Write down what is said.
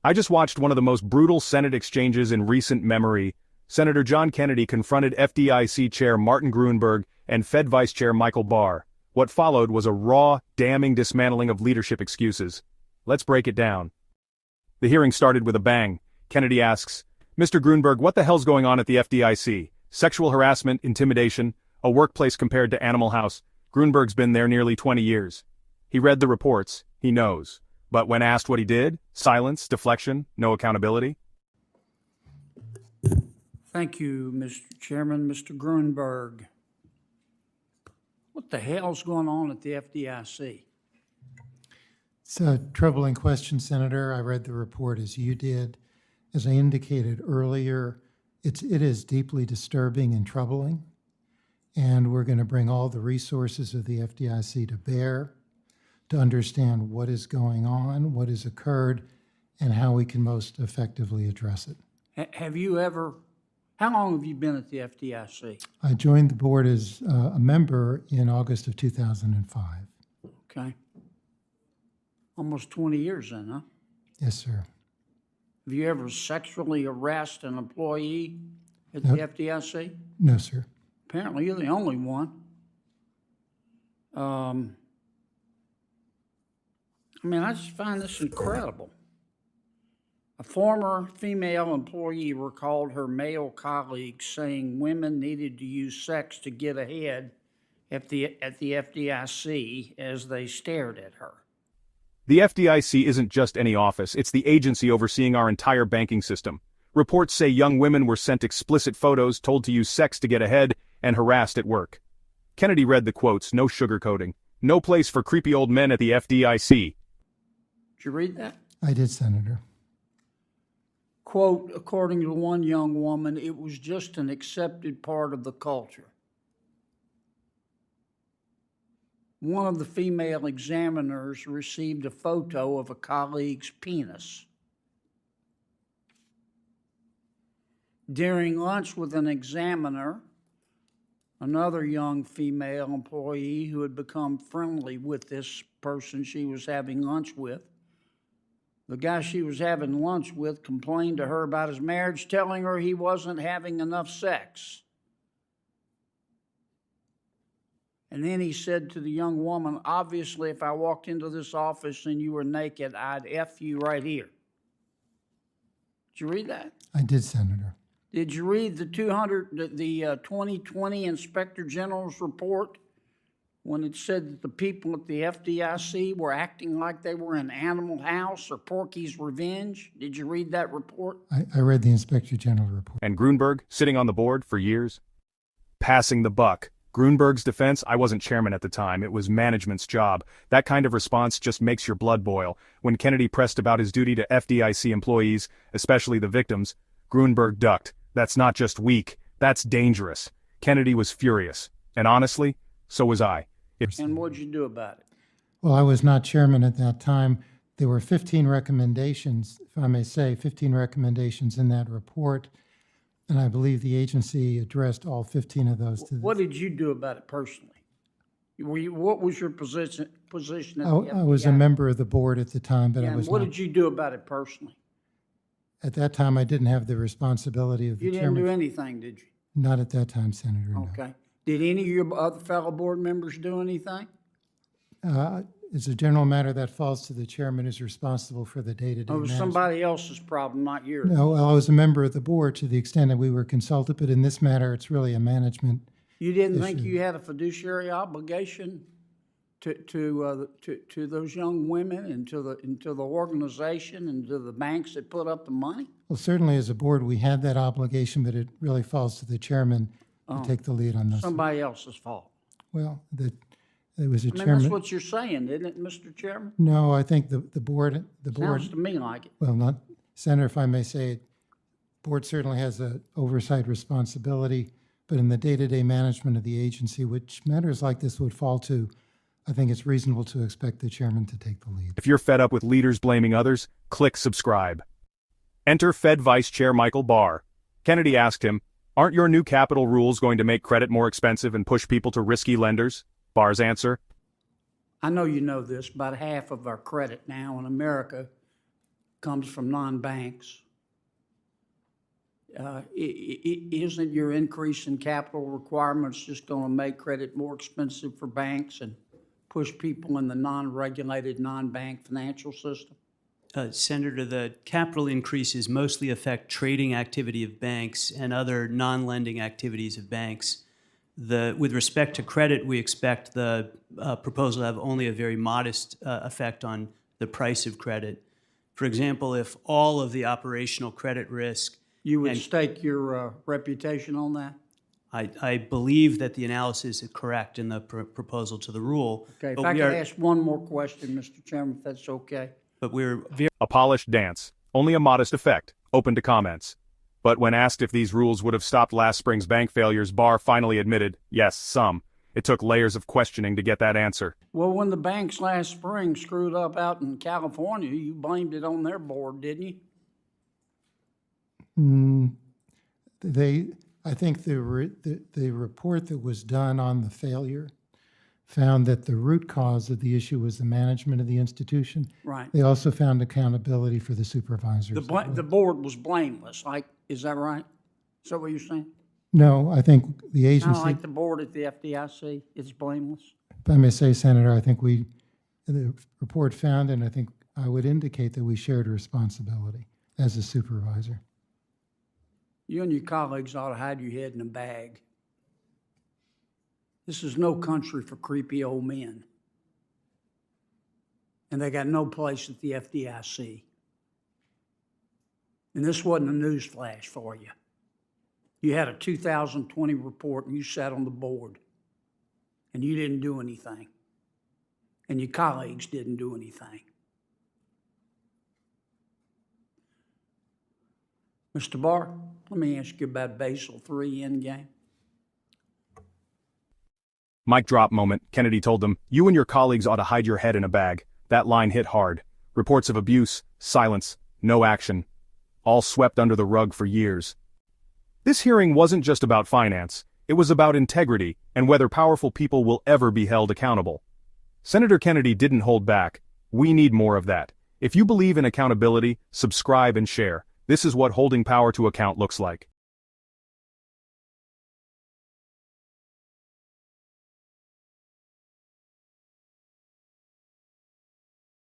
I just watched one of the most brutal Senate exchanges in recent memory. Senator John Kennedy confronted FDIC Chair Martin Gruenberg and Fed Vice Chair Michael Barr. What followed was a raw, damning dismantling of leadership excuses. Let's break it down. The hearing started with a bang. Kennedy asks, "Mr. Gruenberg, what the hell's going on at the FDIC? Sexual harassment, intimidation, a workplace compared to Animal House." Gruenberg's been there nearly 20 years. He read the reports, he knows. But when asked what he did, silence, deflection, no accountability. Thank you, Mr. Chairman. Mr. Gruenberg, what the hell's going on at the FDIC? It's a troubling question, Senator. I read the report as you did. As I indicated earlier, it is deeply disturbing and troubling, and we're going to bring all the resources of the FDIC to bear to understand what is going on, what has occurred, and how we can most effectively address it. How long have you been at the FDIC? I joined the board as a member in August of 2005. Okay. Almost 20 years then, huh? Yes, sir. Have you ever sexually harassed an employee at the FDIC? No, sir. Apparently, you're the only one. I just find this incredible. A former female employee recalled her male colleagues saying women needed to use sex to get ahead at the FDIC as they stared at her. The FDIC isn't just any office, it's the agency overseeing our entire banking system. Reports say young women were sent explicit photos, told to use sex to get ahead, and harassed at work. Kennedy read the quotes, no sugarcoating. No place for creepy old men at the FDIC. Did you read that? I did, Senator. Quote, according to one young woman, it was just an accepted part of the culture. One of the female examiners received a photo of a colleague's penis. During lunch with an examiner, another young female employee who had become friendly with this person she was having lunch with, the guy she was having lunch with complained to her about his marriage, telling her he wasn't having enough sex. And then he said to the young woman, obviously, if I walked into this office and you were naked, I'd F you right here. Did you read that? I did, Senator. Did you read the 2020 Inspector General's report when it said that the people at the FDIC were acting like they were in Animal House or Porky's Revenge? Did you read that report? I read the Inspector General report. And Gruenberg, sitting on the board for years? Passing the buck. Gruenberg's defense, I wasn't chairman at the time, it was management's job. That kind of response just makes your blood boil. When Kennedy pressed about his duty to FDIC employees, especially the victims, Gruenberg ducked. That's not just weak, that's dangerous. Kennedy was furious. And honestly, so was I. And what'd you do about it? Well, I was not chairman at that time. There were 15 recommendations, if I may say, 15 recommendations in that report. And I believe the agency addressed all 15 of those. What did you do about it personally? What was your position at the FBI? I was a member of the board at the time, but I was what not. Did you do about it personally? At that time, I didn't have the responsibility of the chairman. You didn't do anything, did you? Not at that time, Senator. No. Okay. Did any of your other fellow board members do anything? As a general matter, that falls to the chairman who's responsible for the day-to-day It was management. somebody else's problem, not yours. No, well, I was a member of the board to the extent that we were consulted, but in this matter, it's really a management You didn't think issue. you had a fiduciary obligation to those young women and to the organization and to the banks that put up the money? Well, certainly as a board, we had that obligation, but it really falls to the chairman to take the lead on this. Somebody else's fault. Well, it was a That's chairman. what you're saying, isn't it, Mr. Chairman? No, I think the board. Sounds to me like it. Well, not, Senator, if I may say, board certainly has an oversight responsibility, but in the day-to-day management of the agency, which matters like this would fall to, I think it's reasonable to expect the chairman to take the lead. If you're fed up with leaders blaming others, click subscribe. Enter Fed Vice Chair Michael Barr. Kennedy asked him, "Aren't your new capital rules going to make credit more expensive and push people to risky lenders?" Barr's answer, I know you know this, about half of our credit now in America comes from non-banks. Isn't your increase in capital requirements just going to make credit more expensive for banks and push people in the non-regulated, non-bank financial system? Senator, the capital increases mostly affect trading activity of banks and other non-lending activities of banks. With respect to credit, we expect the proposal to have only a very modest effect on the price of credit. For example, if all of the operational credit risk... You would stake your reputation on that? I believe that the analysis is correct in the proposal to the rule. Okay, if I could ask one more question, Mr. Chairman, if that's okay. But we're very... A polished dance, only a modest effect, open to comments. But when asked if these rules would have stopped last spring's bank failures, Barr finally admitted, yes, some. It took layers of questioning to get that answer. Well, when the banks last spring screwed up out in California, you blamed it on their board, didn't you? I think the report that was done on the failure found that the root cause of the issue was the management of the institution. Right. They also found accountability for the supervisors. The board was blameless. Is that right? Is that what you're saying? No, I think the Kind agency, of like the board at the FDIC, it's blameless. if I may say, Senator, I think the report found, and I think I would indicate that we shared a responsibility as a supervisor. You and your colleagues ought to hide your head in a bag. This is no country for creepy old men. And they got no place at the FDIC. And this wasn't a news flash for you. You had a 2020 report and you sat on the board. And you didn't do anything. And your colleagues didn't do anything. Mr. Barr, let me ask you about Basel III endgame. Mic drop moment, Kennedy told them, you and your colleagues ought to hide your head in a bag. That line hit hard. Reports of abuse, silence, no action. All swept under the rug for years. This hearing wasn't just about finance. It was about integrity and whether powerful people will ever be held accountable. Senator Kennedy didn't hold back. We need more of that. If you believe in accountability, subscribe and share. This is what holding power to account looks like.